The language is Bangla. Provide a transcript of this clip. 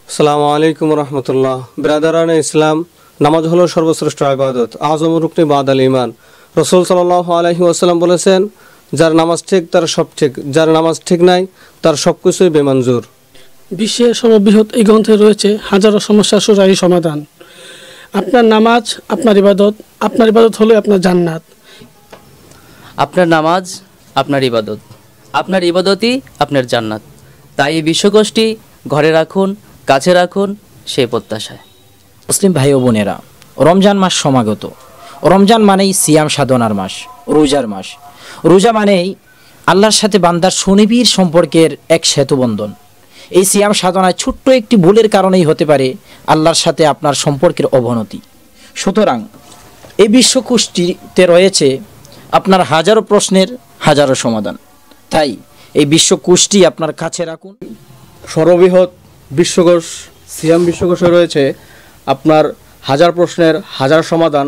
আসসালামু আলাইকুম রহমতুল্লাহ। ব্রাদারান ইসলাম, নামাজ হলো সর্বশ্রেষ্ঠ ইবাদত, আযম রুকনে বাদাল ঈমান। রাসূল সাল্লাল্লাহু আলাইহি ওয়াসাল্লাম বলেছেন, যার নামাজ ঠিক তার সব ঠিক, যার নামাজ ঠিক নাই তার সব কিছুই বেমঞ্জুর। বিশ্বের সর্ববৃহৎ এই গ্রন্থে রয়েছে হাজারো সমস্যার সুরাহী সমাধান। আপনার নামাজ আপনার ইবাদত হলো আপনার জান্নাত। আপনার নামাজ আপনার ইবাদত, আপনার ইবাদতই আপনার জান্নাত। তাই এই বিশ্বকোষটি ঘরে রাখুন, কাছে রাখুন, সেই প্রত্যাশায়। মুসলিম ভাই ও বোনেরা, রমজান মাস সমাগত। রমজান মানেই সিয়াম সাধনার মাস, রোজার মাস। রোজা মানেই আল্লাহর সাথে বান্দার সুনিবিড় সম্পর্কের এক সেতুবন্ধন। এই সিয়াম সাধনায় ছোট্ট একটি ভুলের কারণেই হতে পারে আল্লাহর সাথে আপনার সম্পর্কের অবনতি। সুতরাং এই বিশ্বকোষটিতে রয়েছে আপনার হাজারো প্রশ্নের হাজারো সমাধান। তাই এই বিশ্বকোষটি আপনার কাছে রাখুন। সর্ববৃহৎ বিশ্বকোষ সিয়াম বিশ্বকোষে রয়েছে আপনার হাজার প্রশ্নের হাজার সমাধান।